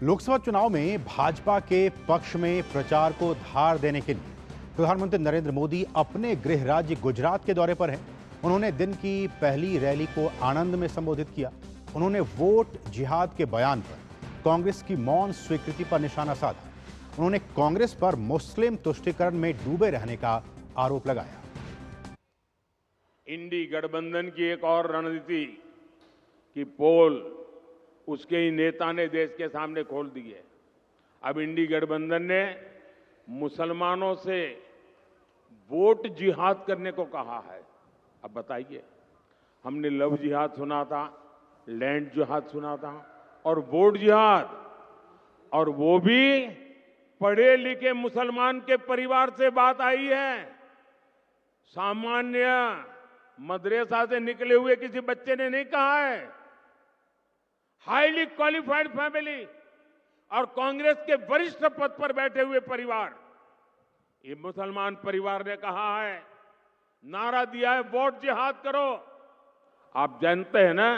लोकसभा चुनाव में भाजपा के पक्ष में प्रचार को धार देने के लिए प्रधानमंत्री नरेंद्र मोदी अपने गृह राज्य गुजरात के दौरे पर हैं। उन्होंने दिन की पहली रैली को आणंद में संबोधित किया। उन्होंने वोट जिहाद के बयान पर कांग्रेस की मौन स्वीकृति पर निशाना साधा। उन्होंने कांग्रेस पर मुस्लिम तुष्टीकरण में डूबे रहने का आरोप लगाया। इंडी गठबंधन की एक और रणनीति की पोल उसके ही नेता ने देश के सामने खोल दी है। अब इंडी गठबंधन ने मुसलमानों से वोट जिहाद करने को कहा है। अब बताइए, हमने लव जिहाद सुना था, लैंड जिहाद सुना था और वोट जिहाद, और वो भी पढ़े लिखे मुसलमान के परिवार से बात आई है। सामान्य मदरसा से निकले हुए किसी बच्चे ने नहीं कहा है। हाईली क्वालिफाइड फैमिली और कांग्रेस के वरिष्ठ पद पर बैठे हुए परिवार, ये मुसलमान परिवार ने कहा है, नारा दिया है, वोट जिहाद करो। आप जानते हैं ना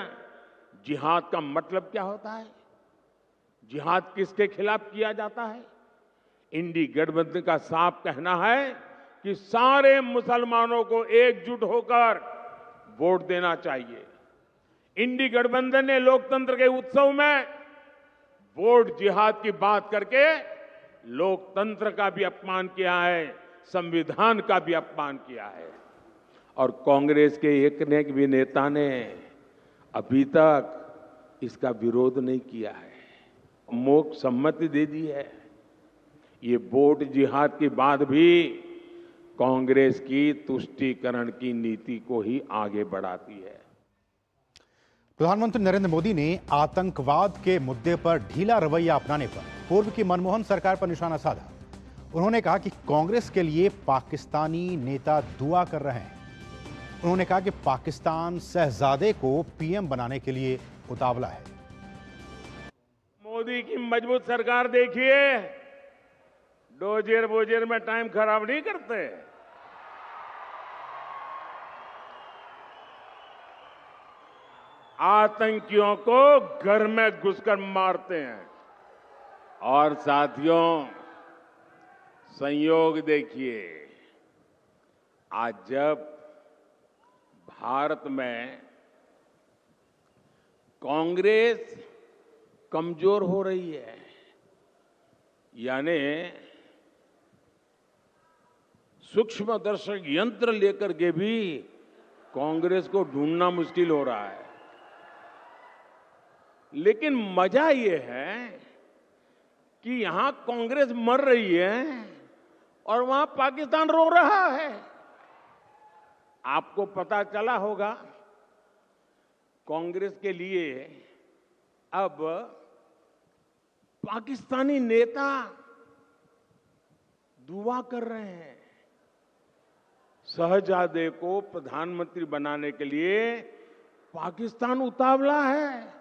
जिहाद का मतलब क्या होता है? जिहाद किसके खिलाफ किया जाता है? इंडी गठबंधन का साफ कहना है कि सारे मुसलमानों को एकजुट होकर वोट देना चाहिए। इंडी गठबंधन ने लोकतंत्र के उत्सव में वोट जिहाद की बात करके लोकतंत्र का भी अपमान किया है, संविधान का भी अपमान किया है। और कांग्रेस के एक ने भी नेता ने अभी तक इसका विरोध नहीं किया है, मौन सम्मति दे दी है। ये वोट जिहाद की बात भी कांग्रेस की तुष्टीकरण की नीति को ही आगे बढ़ाती है। प्रधानमंत्री नरेंद्र मोदी ने आतंकवाद के मुद्दे पर ढीला रवैया अपनाने पर पूर्व की मनमोहन सरकार पर निशाना साधा। उन्होंने कहा कि कांग्रेस के लिए पाकिस्तानी नेता दुआ कर रहे हैं। उन्होंने कहा कि पाकिस्तान शहजादे को पीएम बनाने के लिए उतावला है। मोदी की मजबूत सरकार देखिए, डोजेर बोजेर में टाइम खराब नहीं करते। आतंकियों को घर में घुसकर मारते हैं। और साथियों, संयोग देखिए, आज जब भारत में कांग्रेस कमजोर हो रही है, यानी सूक्ष्मदर्शक यंत्र लेकर के भी कांग्रेस को ढूंढना मुश्किल हो रहा है। लेकिन मजा यह है कि यहां कांग्रेस मर रही है और वहां पाकिस्तान रो रहा है। आपको पता चला होगा, कांग्रेस के लिए अब पाकिस्तानी नेता दुआ कर रहे हैं। शहजादे को प्रधानमंत्री बनाने के लिए पाकिस्तान उतावला है।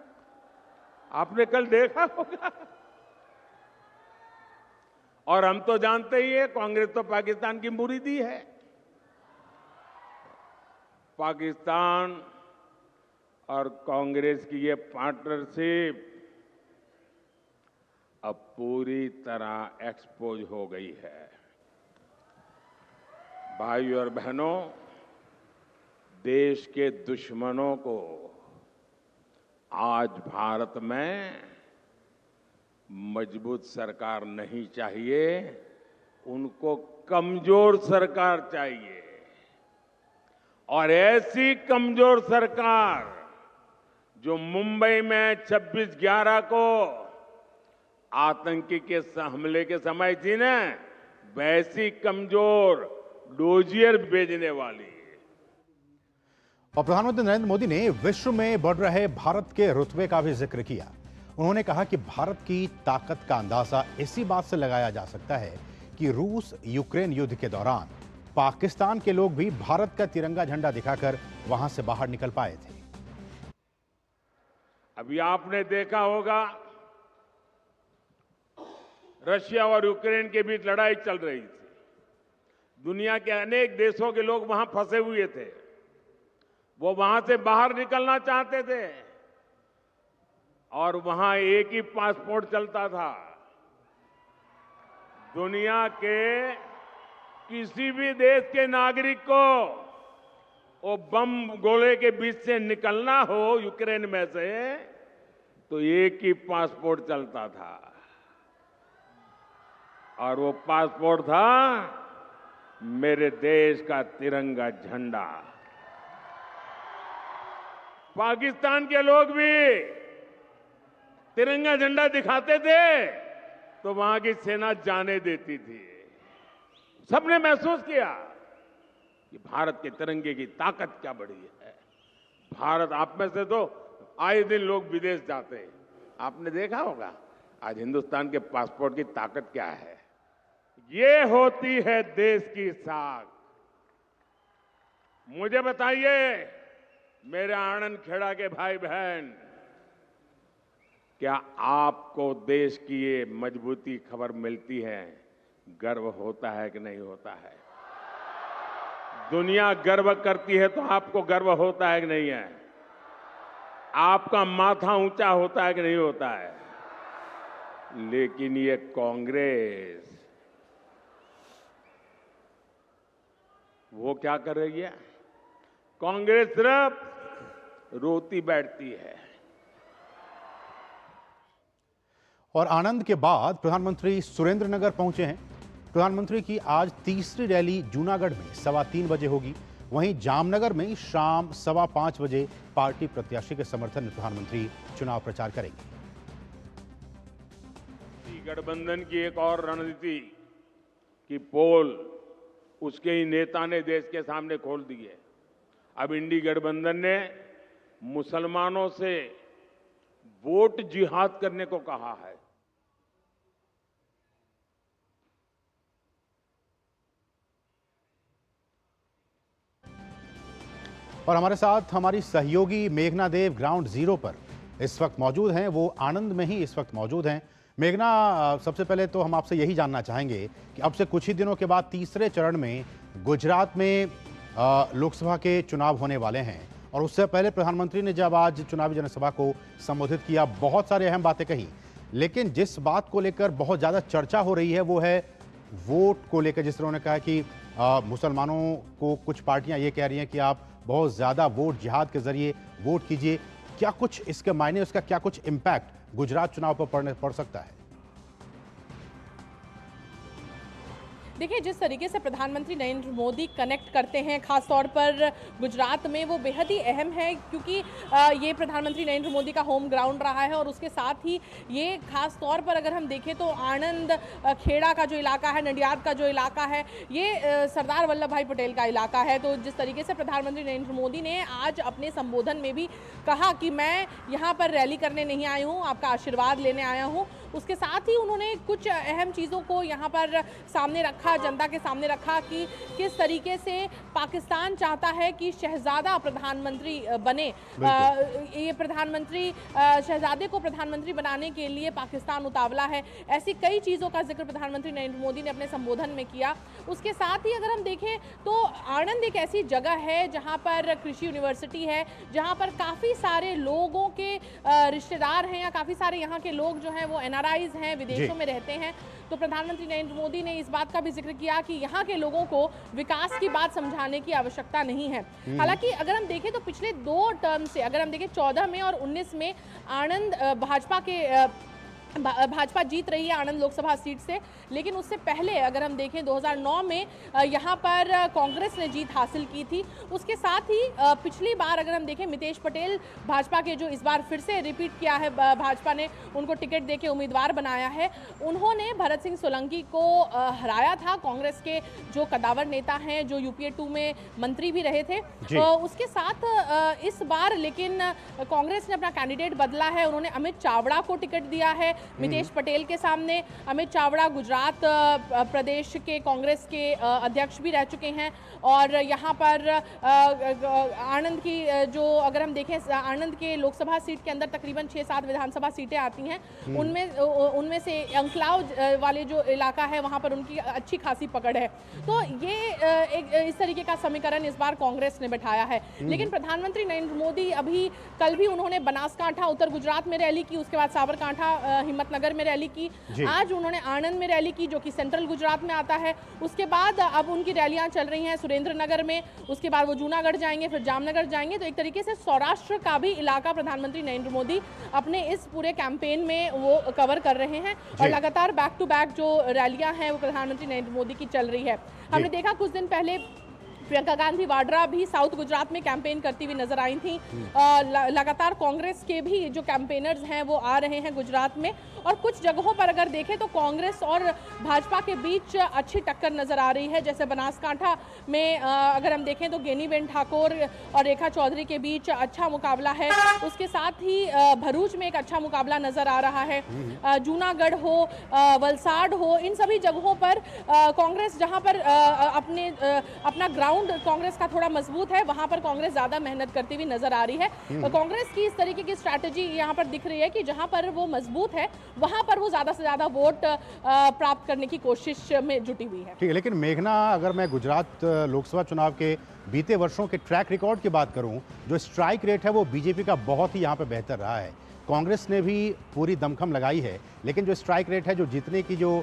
आपने कल देखा होगा। और हम तो जानते ही है, कांग्रेस तो पाकिस्तान की मुरीदी है। पाकिस्तान और कांग्रेस की ये पार्टनरशिप अब पूरी तरह एक्सपोज हो गई है। भाइयों और बहनों, देश के दुश्मनों को आज भारत में मजबूत सरकार नहीं चाहिए, उनको कमजोर सरकार चाहिए। और ऐसी कमजोर सरकार जो मुंबई में 26/11 को आतंकी के हमले के समय थी ना, वैसी कमजोर डोजियर भेजने वाली। और प्रधानमंत्री नरेंद्र मोदी ने विश्व में बढ़ रहे भारत के रुतबे का भी जिक्र किया। उन्होंने कहा कि भारत की ताकत का अंदाजा इसी बात से लगाया जा सकता है कि रूस यूक्रेन युद्ध के दौरान पाकिस्तान के लोग भी भारत का तिरंगा झंडा दिखाकर वहां से बाहर निकल पाए थे। अभी आपने देखा होगा, रशिया और यूक्रेन के बीच लड़ाई चल रही थी। दुनिया के अनेक देशों के लोग वहां फंसे हुए थे। वो वहां से बाहर निकलना चाहते थे और वहां एक ही पासपोर्ट चलता था। दुनिया के किसी भी देश के नागरिक को वो बम गोले के बीच से निकलना हो यूक्रेन में से, तो एक ही पासपोर्ट चलता था, और वो पासपोर्ट था मेरे देश का तिरंगा झंडा। पाकिस्तान के लोग भी तिरंगा झंडा दिखाते थे तो वहां की सेना जाने देती थी। सबने महसूस किया कि भारत के तिरंगे की ताकत क्या बड़ी है। भारत, आप में से तो आए दिन लोग विदेश जाते हैं, आपने देखा होगा आज हिंदुस्तान के पासपोर्ट की ताकत क्या है। ये होती है देश की साख। मुझे बताइए मेरे आनंद खेड़ा के भाई बहन, क्या आपको देश की ये मजबूती खबर मिलती है, गर्व होता है कि नहीं होता है? दुनिया गर्व करती है तो आपको गर्व होता है कि नहीं है? आपका माथा ऊंचा होता है कि नहीं होता है? लेकिन ये कांग्रेस, वो क्या कर रही है? कांग्रेस सिर्फ रोती बैठती है। और आनंद के बाद प्रधानमंत्री सुरेंद्रनगर पहुंचे हैं। प्रधानमंत्री की आज तीसरी रैली जूनागढ़ में 3:15 बजे होगी। वहीं जामनगर में शाम 5:15 बजे पार्टी प्रत्याशी के समर्थन में प्रधानमंत्री चुनाव प्रचार करेंगे। गठबंधन की एक और रणनीति की पोल उसके ही नेता ने देश के सामने खोल दी है। अब इंडी गठबंधन ने मुसलमानों से वोट जिहाद करने को कहा है। और हमारे साथ हमारी सहयोगी मेघना देव ग्राउंड जीरो पर इस वक्त मौजूद हैं। वो आनंद में ही इस वक्त मौजूद हैं। मेघना, सबसे पहले तो हम आपसे यही जानना चाहेंगे कि अब से कुछ ही दिनों के बाद तीसरे चरण में गुजरात में लोकसभा के चुनाव होने वाले हैं, और उससे पहले प्रधानमंत्री ने जब आज चुनावी जनसभा को संबोधित किया, बहुत सारी अहम बातें कही, लेकिन जिस बात को लेकर बहुत ज़्यादा चर्चा हो रही है वो है वोट को लेकर। जिस तरह उन्होंने कहा कि मुसलमानों को कुछ पार्टियां ये कह रही हैं कि आप बहुत ज़्यादा वोट जिहाद के जरिए वोट कीजिए। क्या कुछ इसके मायने, उसका क्या कुछ इम्पैक्ट गुजरात चुनाव पर पड़ सकता है? देखिए, जिस तरीके से प्रधानमंत्री नरेंद्र मोदी कनेक्ट करते हैं खास तौर पर गुजरात में, वो बेहद ही अहम है, क्योंकि ये प्रधानमंत्री नरेंद्र मोदी का होम ग्राउंड रहा है। और उसके साथ ही ये खास तौर पर अगर हम देखें तो आनंद खेड़ा का जो इलाका है, नडियाद का जो इलाका है, ये सरदार वल्लभ भाई पटेल का इलाका है। तो जिस तरीके से प्रधानमंत्री नरेंद्र मोदी ने आज अपने संबोधन में भी कहा कि मैं यहाँ पर रैली करने नहीं आई हूँ, आपका आशीर्वाद लेने आया हूँ, उसके साथ ही उन्होंने कुछ अहम चीज़ों को यहाँ पर सामने रखा, जनता के सामने रखा कि किस तरीके से पाकिस्तान चाहता है कि शहजादा प्रधानमंत्री बने। ये प्रधानमंत्री, शहजादे को प्रधानमंत्री बनाने के लिए पाकिस्तान उतावला है। ऐसी कई चीज़ों का जिक्र प्रधानमंत्री नरेंद्र मोदी ने अपने संबोधन में किया। उसके साथ ही अगर हम देखें तो आनंद एक ऐसी जगह है जहाँ पर कृषि यूनिवर्सिटी है, जहाँ पर काफ़ी सारे लोगों के रिश्तेदार हैं, या काफ़ी सारे यहाँ के लोग जो हैं वो NRIs हैं, विदेशों में रहते हैं। तो प्रधानमंत्री नरेंद्र मोदी ने इस बात का भी जिक्र किया कि यहाँ के लोगों को विकास की बात समझाने की आवश्यकता नहीं है। हालांकि अगर हम देखें तो पिछले 2 टर्म से, अगर हम देखें 14 में और 19 में आनंद भाजपा जीत रही है आनंद लोकसभा सीट से, लेकिन उससे पहले अगर हम देखें 2009 में यहाँ पर कांग्रेस ने जीत हासिल की थी। उसके साथ ही पिछली बार अगर हम देखें मितेश पटेल भाजपा के, जो इस बार फिर से रिपीट किया है, भाजपा ने उनको टिकट देके उम्मीदवार बनाया है, उन्होंने भरत सिंह सोलंकी को हराया था। कांग्रेस के जो कदावर नेता हैं, जो UPA 2 में मंत्री भी रहे थे। उसके साथ इस बार लेकिन कांग्रेस ने अपना कैंडिडेट बदला है। उन्होंने अमित चावड़ा को टिकट दिया है। मितेश पटेल के सामने। अमित चावड़ा गुजरात प्रदेश के कांग्रेस के अध्यक्ष भी रह चुके हैं और यहाँ पर आणंद की जो अगर हम देखें आणंद के लोकसभा सीट के अंदर तकरीबन 6-7 विधानसभा सीटें आती हैं, उनमें से अंकलाव वाले जो इलाका है वहाँ पर उनकी अच्छी खासी पकड़ है। तो ये एक इस तरीके का समीकरण इस बार कांग्रेस ने बैठाया है। लेकिन प्रधानमंत्री नरेंद्र मोदी कल भी उन्होंने बनासकांठा उत्तर गुजरात में रैली की, उसके बाद साबरकांठा हिम्मतनगर में रैली की, आज उन्होंने आणंद में रैली की जो कि सेंट्रल गुजरात में आता है। उसके बाद अब उनकी रैलियां चल रही हैं सुरेंद्रनगर में, उसके बाद वो जूनागढ़ जाएंगे, फिर जामनगर जाएंगे। तो एक तरीके से सौराष्ट्र का भी इलाका प्रधानमंत्री नरेंद्र मोदी अपने इस पूरे कैंपेन में वो कवर कर रहे हैं और लगातार बैक टू बैक जो रैलियां हैं वो प्रधानमंत्री नरेंद्र मोदी की चल रही है। हमने देखा कुछ दिन पहले प्रियंका गांधी वाड्रा भी साउथ गुजरात में कैंपेन करती हुई नजर आई थी। लगातार कांग्रेस के भी जो कैंपेनर्स हैं वो आ रहे हैं गुजरात में और कुछ जगहों पर अगर देखें तो कांग्रेस और भाजपा के बीच अच्छी टक्कर नजर आ रही है। जैसे बनासकांठा में अगर हम देखें तो गेनीबेन ठाकुर और रेखा चौधरी के बीच अच्छा मुकाबला है। उसके साथ ही भरूच में एक अच्छा मुकाबला नजर आ रहा है। जूनागढ़ हो, वलसाड़ हो, इन सभी जगहों पर कांग्रेस जहां पर अपना ग्राउंड कांग्रेस का थोड़ा मजबूत है, वहां पर कांग्रेस ज्यादा मेहनत करती हुई नजर आ रही है। कांग्रेस की इस तरीके की स्ट्रैटेजी यहां पर दिख रही है कि जहां पर वो मजबूत है वहां पर वो ज्यादा से ज्यादा वोट प्राप्त करने की कोशिश में जुटी हुई है। ठीक है, लेकिन मेघना, अगर मैं गुजरात लोकसभा चुनाव के बीते वर्षों के ट्रैक रिकॉर्ड की बात करूं, जो स्ट्राइक रेट है वो बीजेपी का बहुत ही यहाँ पे बेहतर रहा है। कांग्रेस ने भी पूरी दमखम लगाई है, लेकिन जो स्ट्राइक रेट है, जो जीतने की जो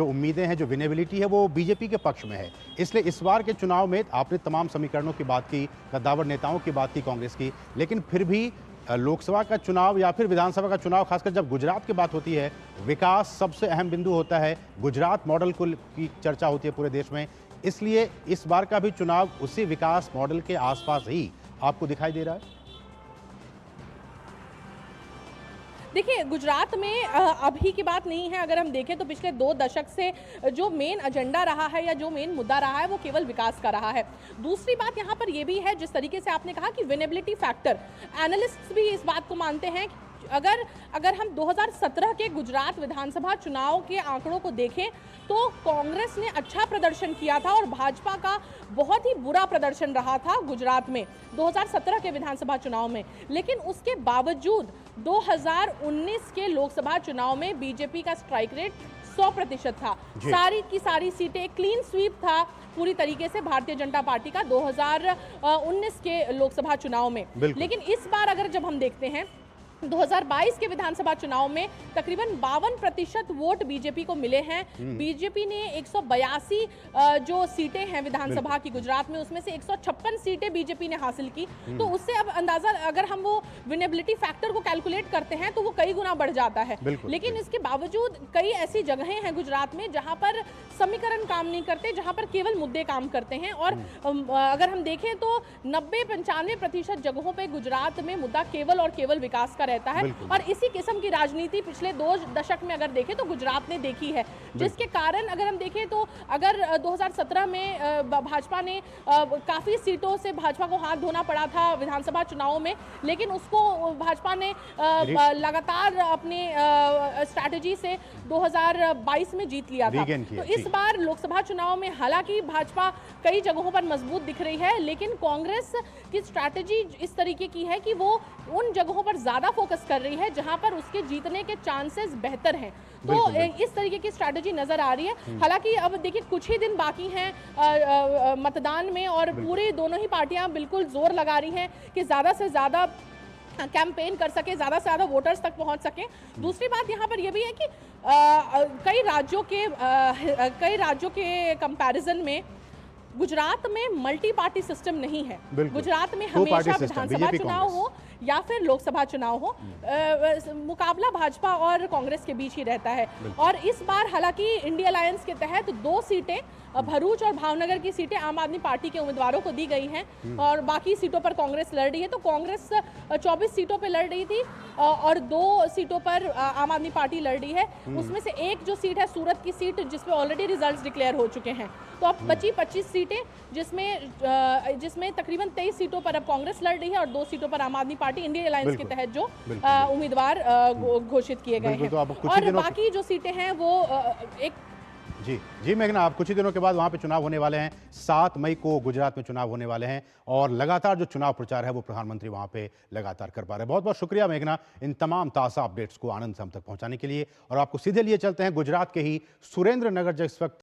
उम्मीदें हैं, जो विनेबिलिटी है, वो बीजेपी के पक्ष में है। इसलिए इस बार के चुनाव में आपने तमाम समीकरणों की बात की, कद्दावर नेताओं की बात की कांग्रेस की, लेकिन फिर भी लोकसभा का चुनाव या फिर विधानसभा का चुनाव, खासकर जब गुजरात की बात होती है, विकास सबसे अहम बिंदु होता है। गुजरात मॉडल की चर्चा होती है पूरे देश में, इसलिए इस बार का भी चुनाव उसी विकास मॉडल के आसपास ही आपको दिखाई दे रहा है। देखिए, गुजरात में अभी की बात नहीं है। अगर हम देखें तो पिछले 2 दशक से जो मेन एजेंडा रहा है या जो मेन मुद्दा रहा है वो केवल विकास का रहा है। दूसरी बात यहाँ पर ये भी है, जिस तरीके से आपने कहा कि विनेबिलिटी फैक्टर, एनालिस्ट्स भी इस बात को मानते हैं। अगर हम 2017 के गुजरात विधानसभा चुनाव के आंकड़ों को देखें तो कांग्रेस ने अच्छा प्रदर्शन किया था और भाजपा का बहुत ही बुरा प्रदर्शन रहा था गुजरात में 2017 के विधानसभा चुनाव में। लेकिन उसके बावजूद 2019 के लोकसभा चुनाव में बीजेपी का स्ट्राइक रेट 100% था। सारी की सारी सीटें क्लीन स्वीप था पूरी तरीके से भारतीय जनता पार्टी का 2019 के लोकसभा चुनाव में। लेकिन इस बार अगर जब हम देखते हैं 2022 के विधानसभा चुनाव में तकरीबन 52% वोट बीजेपी को मिले हैं। बीजेपी ने 182 जो सीटें हैं विधानसभा की गुजरात में, उसमें से 156 सीटें बीजेपी ने हासिल की। तो उससे अब अंदाजा, अगर हम वो विनेबिलिटी फैक्टर को कैलकुलेट करते हैं तो वो कई गुना बढ़ जाता है। लेकिन इसके बावजूद कई ऐसी जगहें हैं गुजरात में जहां पर समीकरण काम नहीं करते, जहां पर केवल मुद्दे काम करते हैं। और अगर हम देखें तो 90-95% जगहों पर गुजरात में मुद्दा केवल और केवल विकास का रहता है। और इसी किस्म की राजनीति पिछले 2 दशक में अगर देखें तो गुजरात ने देखी है, जिसके कारण अगर हम देखें तो अगर 2017 में भाजपा ने काफी सीटों से भाजपा को हाथ धोना पड़ा था विधानसभा चुनावों में, लेकिन उसको भाजपा ने लगातार अपने स्ट्रैटेजी से 2022 में जीत लिया था। तो इस बार लोकसभा चुनाव में हालांकि भाजपा कई जगहों पर मजबूत दिख रही है, लेकिन कांग्रेस की स्ट्रैटेजी इस तरीके की है कि वो उन जगहों पर ज्यादा फोकस कर रही है जहां पर उसके जीतने के चांसेस बेहतर हैं। तो इस तरीके की स्ट्रैटेजी नजर आ रही है। हालांकि अब देखिए कुछ ही दिन बाकी हैं मतदान में और पूरी दोनों ही पार्टियां बिल्कुल जोर लगा रही हैं कि ज्यादा से ज्यादा कैंपेन कर सके, ज्यादा से ज्यादा वोटर्स तक पहुंच सके। दूसरी बात यहाँ पर यह भी है कि कई राज्यों के कंपैरिजन में गुजरात में मल्टी पार्टी सिस्टम नहीं है। गुजरात में हमेशा विधानसभा चुनाव हो या फिर लोकसभा चुनाव हो, मुकाबला भाजपा और कांग्रेस के बीच ही रहता है। और इस बार हालांकि इंडिया अलायंस के तहत 2 सीटें भरूच और भावनगर की सीटें आम आदमी पार्टी के उम्मीदवारों को दी गई हैं और बाकी सीटों पर कांग्रेस लड़ रही है। तो कांग्रेस 24 सीटों पर लड़ रही थी और 2 सीटों पर आम आदमी पार्टी लड़ रही है। उसमें से एक जो सीट है सूरत की सीट, जिसपे ऑलरेडी रिजल्ट्स डिक्लेयर हो चुके हैं। तो अब बची 25 सीटें, जिसमें तकरीबन 23 सीटों पर अब कांग्रेस लड़ रही है और 2 सीटों पर आम आदमी पार्टी इंडिया अलायंस के तहत जो उम्मीदवार घोषित किए गए हैं। और बाकी जो सीटें हैं वो एक जी मेघना, आप कुछ ही दिनों के बाद वहां पे चुनाव होने वाले हैं। 7 मई को गुजरात में चुनाव होने वाले हैं और लगातार जो चुनाव प्रचार है वो प्रधानमंत्री वहां पे लगातार कर पा रहे हैं। बहुत बहुत शुक्रिया मेघना, इन तमाम ताज़ा अपडेट्स को आनंद से हम तक पहुंचाने के लिए। और आपको सीधे लिए चलते हैं गुजरात के ही सुरेंद्र नगर, जिस वक्त